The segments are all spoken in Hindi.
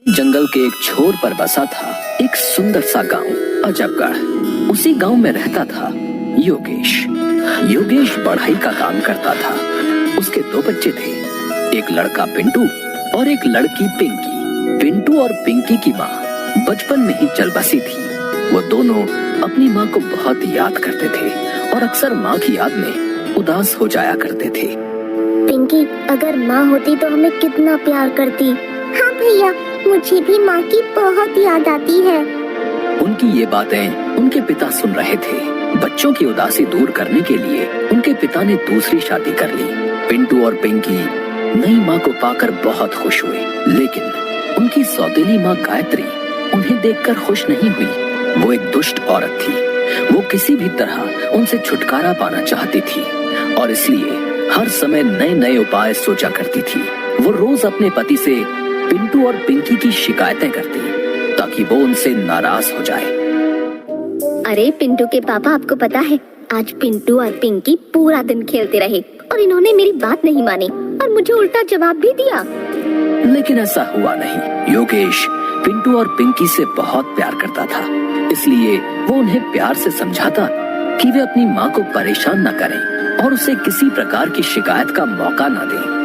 जंगल के एक छोर पर बसा था एक सुंदर सा गांव, अजबगढ़। उसी गांव में रहता था योगेश। योगेश बढ़ाई का काम करता था। उसके दो बच्चे थे, एक लड़का पिंटू और एक लड़की पिंकी। पिंटू और पिंकी की माँ बचपन में ही चल बसी थी। वो दोनों अपनी माँ को बहुत याद करते थे और अक्सर माँ की याद में उदास हो जाया करते थे। पिंकी, अगर माँ होती तो हमें कितना प्यार करती। हाँ भैया, मुझे भी माँ की बहुत याद आती है। उनकी ये बातें उनके पिता सुन रहे थे। बच्चों की उदासी दूर करने के लिए उनके पिता ने दूसरी शादी कर ली। पिंटू और पिंकी नई माँ को पाकर बहुत खुश हुए, लेकिन उनकी सौतेली माँ गायत्री उन्हें देखकर खुश नहीं हुई। वो एक दुष्ट औरत थी। वो किसी भी तरह उनसे छुटकारा पाना चाहती थी और इसलिए हर समय नए नए उपाय सोचा करती थी। वो रोज अपने पति से पिंटू और पिंकी की शिकायतें करती ताकि वो उनसे नाराज हो जाए। अरे पिंटू के पापा, आपको पता है आज पिंटू और पिंकी पूरा दिन खेलते रहे और इन्होंने मेरी बात नहीं मानी और मुझे उल्टा जवाब भी दिया। लेकिन ऐसा हुआ नहीं। योगेश पिंटू और पिंकी से बहुत प्यार करता था, इसलिए वो उन्हें प्यार से समझाता कि वे अपनी माँ को परेशान न करें और उसे किसी प्रकार की शिकायत का मौका न दें।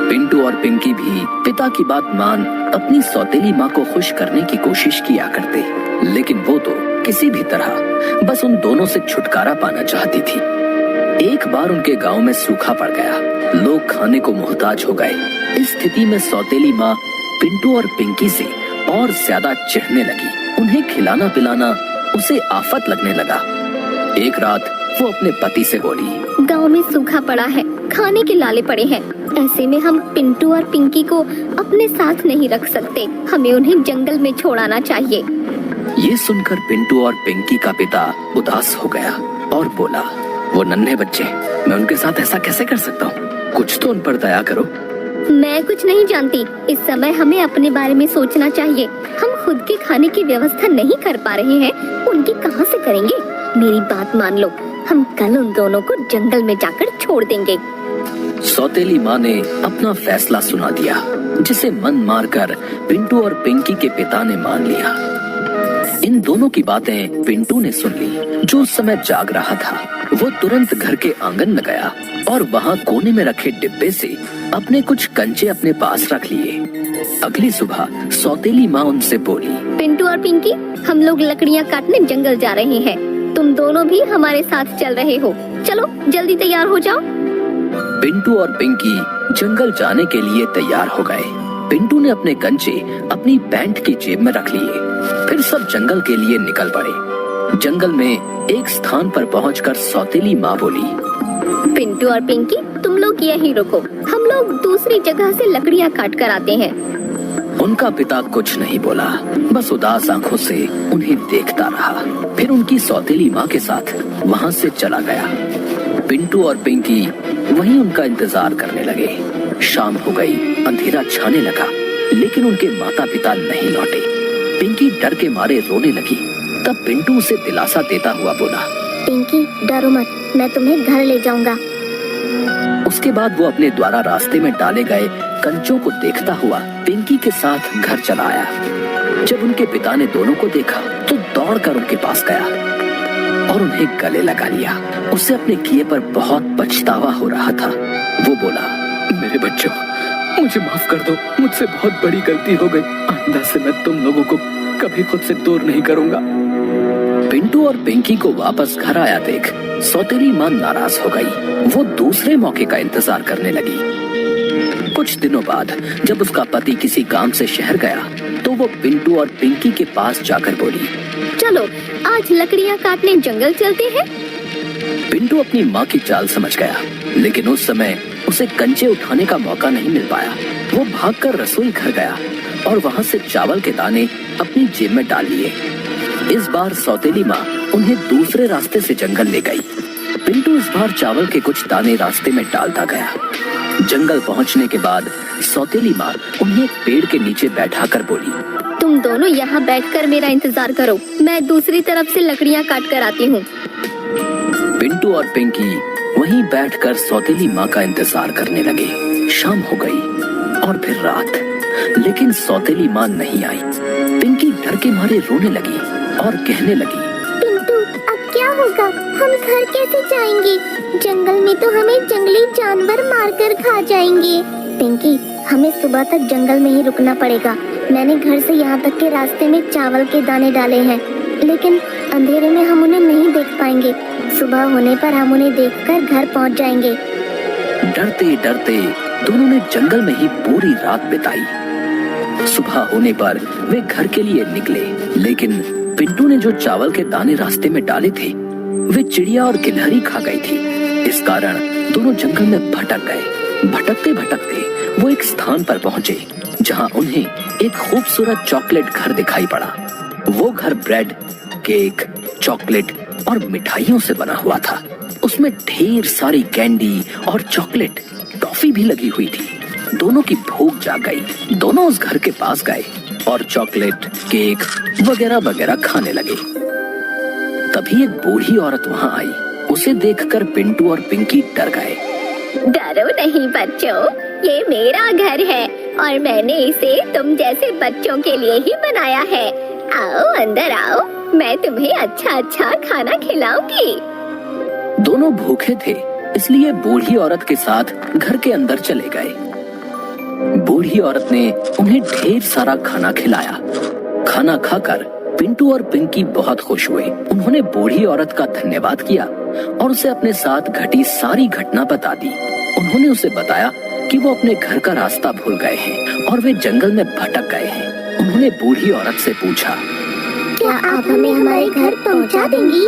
पिंटू और पिंकी भी पिता की बात मान अपनी सौतेली माँ को खुश करने की कोशिश किया करते, लेकिन वो तो किसी भी तरह बस उन दोनों से छुटकारा पाना चाहती थी। एक बार उनके गांव में सूखा पड़ गया। लोग खाने को मोहताज हो गए। इस स्थिति में सौतेली माँ पिंटू और पिंकी से और ज्यादा चिढ़ने लगी। उन्हें खिलाना पिलाना उसे आफत लगने लगा। एक रात वो अपने पति से बोली, गांव में सूखा पड़ा है, खाने के लाले पड़े हैं। ऐसे में हम पिंटू और पिंकी को अपने साथ नहीं रख सकते। हमें उन्हें जंगल में छोड़ाना चाहिए। ये सुनकर पिंटू और पिंकी का पिता उदास हो गया और बोला, वो नन्हे बच्चे, मैं उनके साथ ऐसा कैसे कर सकता हूँ? कुछ तो उन पर दया करो। मैं कुछ नहीं जानती। इस समय हमें अपने बारे में सोचना चाहिए। हम खुद के खाने की व्यवस्था नहीं कर पा रहे हैं, उनकी कहाँ से करेंगे? मेरी बात मान लो, हम कल उन दोनों को जंगल में जाकर छोड़ देंगे। सौतेली माँ ने अपना फैसला सुना दिया, जिसे मन मारकर पिंटू और पिंकी के पिता ने मान लिया। इन दोनों की बातें पिंटू ने सुन ली, जो उस समय जाग रहा था। वो तुरंत घर के आंगन में गया और वहाँ कोने में रखे डिब्बे से अपने कुछ कंचे अपने पास रख लिए। अगली सुबह सौतेली माँ उनसे बोली, पिंटू और पिंकी, हम लोग लकड़ियाँ काटने जंगल जा रहे हैं। तुम दोनों भी हमारे साथ चल रहे हो। चलो जल्दी तैयार हो जाओ। पिंटू और पिंकी जंगल जाने के लिए तैयार हो गए। पिंटू ने अपने कंचे अपनी पैंट की जेब में रख लिए। फिर सब जंगल के लिए निकल पड़े। जंगल में एक स्थान पर पहुंचकर सौतेली माँ बोली, पिंटू और पिंकी, तुम लोग यहीं रुको, हम लोग दूसरी जगह से लकड़ियाँ काट कर आते हैं। उनका पिता कुछ नहीं बोला, बस उदास आंखों से उन्हें देखता रहा। फिर उनकी सौतेली माँ के साथ वहाँ से चला गया। पिंटू और पिंकी वहीं उनका इंतजार करने लगे। शाम हो गई, अंधेरा छाने लगा, लेकिन उनके माता पिता नहीं लौटे। पिंकी डर के मारे रोने लगी। तब पिंटू उसे दिलासा देता हुआ बोला, पिंकी, डरो मत, मैं तुम्हें घर ले जाऊंगा। उसके बाद वो अपने द्वारा रास्ते में डाले गए कंचों को देखता हुआ पिंकी के साथ घर चला आया। जब उनके पिता ने दोनों को देखा तो दौड़कर उनके पास गया और उन्हें गले लगा लिया। उसे अपने किए पर बहुत पछतावा हो रहा था। वो बोला, मेरे बच्चों, मुझे माफ कर दो, मुझसे बहुत बड़ी गलती हो गई। आइंदा से मैं तुम लोगों को कभी खुद से दूर नहीं करूंगा। पिंटू और पिंकी को वापस घर आया देख सौतेली माँ नाराज हो गई। वो दूसरे मौके का इंतजार करने लगी। कुछ दिनों बाद जब उसका पति किसी काम से शहर गया तो वो पिंटू और पिंकी के पास जाकर बोली, चलो आज लकड़ियाँ काटने जंगल चलते हैं। पिंटू अपनी माँ की चाल समझ गया, लेकिन उस समय उसे कंचे उठाने का मौका नहीं मिल पाया। वो भागकर रसोई घर गया और वहाँ से चावल के दाने अपनी जेब में डाल लिए। इस बार सौतेली माँ उन्हें दूसरे रास्ते से जंगल ले गई। पिंटू इस बार चावल के कुछ दाने रास्ते में डालता गया। जंगल पहुँचने के बाद सौतेली माँ उन्हें एक पेड़ के नीचे बैठाकर बोली, तुम दोनों यहाँ बैठकर मेरा इंतजार करो, मैं दूसरी तरफ से लकड़ियाँ काट कर आती हूँ। पिंटू और पिंकी वहीं बैठकर सौतेली माँ का इंतजार करने लगे। शाम हो गई और फिर रात। लेकिन सौतेली माँ नहीं आई। पिंकी डर के मारे रोने लगी और कहने लगी, पिंटू, अब क्या होगा? हम घर कैसे जाएंगे? जंगल में तो हमें जंगली जानवर मारकर खा जाएंगे। पिंकी, हमें सुबह तक जंगल में ही रुकना पड़ेगा। मैंने घर से यहाँ तक के रास्ते में चावल के दाने डाले हैं, लेकिन अंधेरे में हम उन्हें नहीं देख पाएंगे। सुबह होने पर हम उन्हें देखकर घर पहुँच जाएंगे। डरते डरते दोनों ने जंगल में ही पूरी रात बिताई। सुबह होने पर वे घर के लिए निकले, लेकिन पिंटू ने जो चावल के दाने रास्ते में डाले थे वे चिड़िया और गिलहरी खा गई थी। इस कारण दोनों जंगल में भटक गए। भटकते भटकते वो एक स्थान पर पहुंचे जहां उन्हें एक खूबसूरत चॉकलेट घर दिखाई पड़ा। वो घर ब्रेड, केक, चॉकलेट और मिठाइयों से बना हुआ था। उसमें ढेर सारी कैंडी और चॉकलेट, टॉफी भी लगी हुई थी। दोनों की भूख जाग गई। दोनों उस घर के पास गए और चॉकलेट, केक वगैरह वगैरह खाने लगे। तभी एक बूढ़ी औरत वहां आई। उसे देखकर पिंटू और पिंकी डर गए। डरो नहीं बच्चों, ये मेरा घर है और मैंने इसे तुम जैसे बच्चों के लिए ही बनाया है। आओ अंदर आओ, मैं तुम्हें अच्छा अच्छा खाना खिलाऊंगी। दोनों भूखे थे, इसलिए बूढ़ी औरत के साथ घर के अंदर चले गए। बूढ़ी औरत ने उन्हें ढेर सारा खाना खिलाया। खाना खाकर पिंटू और पिंकी बहुत खुश हुए। उन्होंने बूढ़ी औरत का धन्यवाद किया और उसे अपने साथ घटी सारी घटना बता दी। उन्होंने उसे बताया कि वो अपने घर का रास्ता भूल गए हैं और वे जंगल में भटक गए हैं। उन्होंने बूढ़ी औरत से पूछा, क्या आप हमें हमारे घर पहुंचा देंगी?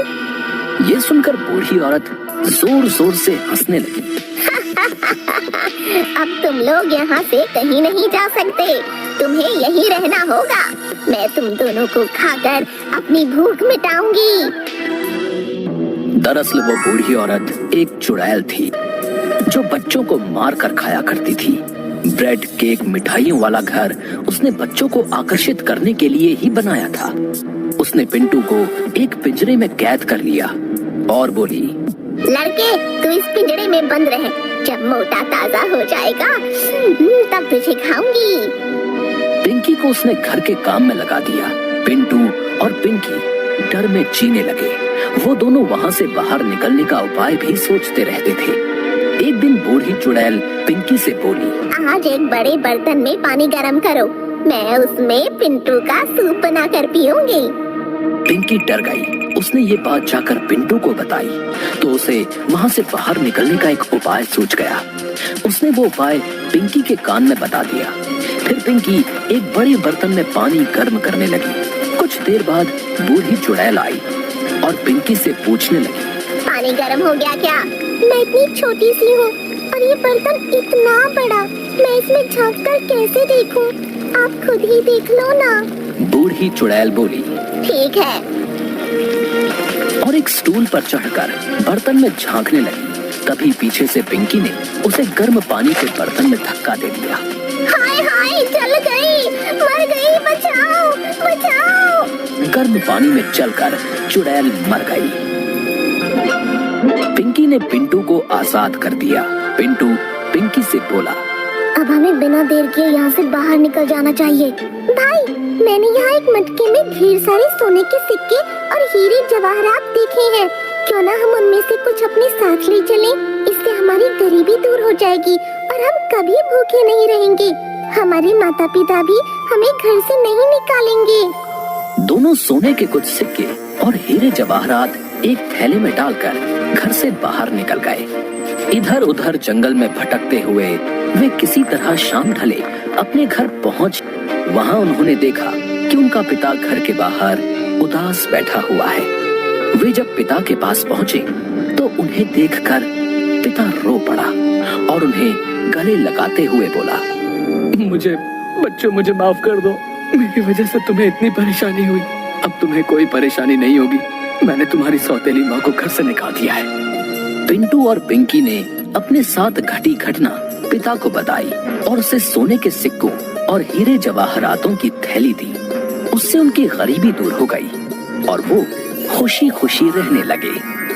ये सुनकर बूढ़ी औरत जोर जोर से हंसने लगी। अब तुम लोग यहाँ से कहीं नहीं जा सकते, तुम्हें यहीं रहना होगा। मैं तुम दोनों को खाकर अपनी भूख मिटाऊंगी। दरअसल वो बूढ़ी औरत एक चुड़ैल थी जो बच्चों को मार कर खाया करती थी। ब्रेड, केक, मिठाइयों वाला घर उसने बच्चों को आकर्षित करने के लिए ही बनाया था। उसने पिंटू को एक पिंजरे में कैद कर लिया और बोली, लड़के, तू इस पिंजरे में बंद रहे। जब मोटा ताजा हो जाएगा तब तुझे खाऊंगी। पिंकी को उसने घर के काम में लगा दिया। पिंटू और पिंकी डर में जीने लगे। वो दोनों वहाँ से बाहर निकलने का उपाय भी सोचते रहते थे। एक दिन बूढ़ी चुड़ैल पिंकी से बोली, आज एक बड़े बर्तन में पानी गरम करो, मैं उसमें पिंटू का सूप बनाकर पीऊंगी। पिंकी डर गई। उसने ये बात जाकर पिंटू को बताई तो उसे वहाँ से बाहर निकलने का एक उपाय सूझ गया। उसने वो उपाय पिंकी के कान में बता दिया। फिर पिंकी एक बड़े बर्तन में पानी गर्म करने लगी। कुछ देर बाद बूढ़ी चुड़ैल आई और पिंकी से पूछने लगी, पानी गर्म हो गया क्या? मैं इतनी छोटी सी हूँ और ये बर्तन इतना बड़ा, मैं इसमें झांक कर कैसे देखूं? आप खुद ही देख लो ना। बूढ़ी चुड़ैल बोली, ठीक है। और एक स्टूल पर चढ़कर बर्तन में झांकने लगी। तभी पीछे से पिंकी ने उसे गर्म पानी के बर्तन में धक्का दे दिया। हाय हाय, जल गई, मर गई, बचाओ बचाओ। गर्म पानी में चलकर चुड़ैल मर गई। पिंकी ने पिंटू को आजाद कर दिया। पिंटू पिंकी से बोला, अब हमें बिना देर किए यहाँ से बाहर निकल जाना चाहिए। भाई, मैंने यहाँ एक मटके में ढेर सारे सोने के सिक्के और हीरे जवाहरात देखे हैं। क्यों ना हम उनमें से कुछ अपने साथ ले चलें? इससे हमारी गरीबी दूर हो जाएगी और हम कभी भूखे नहीं रहेंगे। हमारे माता पिता भी हमें घर से नहीं निकालेंगे। दोनों सोने के कुछ सिक्के और हीरे जवाहरात एक थैले में डालकर घर से बाहर निकल गए। इधर उधर जंगल में भटकते हुए वे किसी तरह शाम ढले अपने घर पहुँच। वहाँ उन्होंने देखा कि उनका पिता घर के बाहर उदास बैठा हुआ है। वे जब पिता के पास पहुँचे तो उन्हें देखकर पिता रो पड़ा और उन्हें गले लगाते हुए बोला, मुझे बच्चों, मुझे माफ कर दो। मेरी वजह से तुम्हें इतनी परेशानी हुई। अब तुम्हें कोई परेशानी नहीं होगी। मैंने तुम्हारी सौतेली माँ को घर से निकाल दिया है। पिंटू और पिंकी ने अपने साथ घटी घटना पिता को बताई और उसे सोने के सिक्कों और हीरे जवाहरातों की थैली दी। उससे उनकी गरीबी दूर हो गई और वो खुशी खुशी रहने लगे।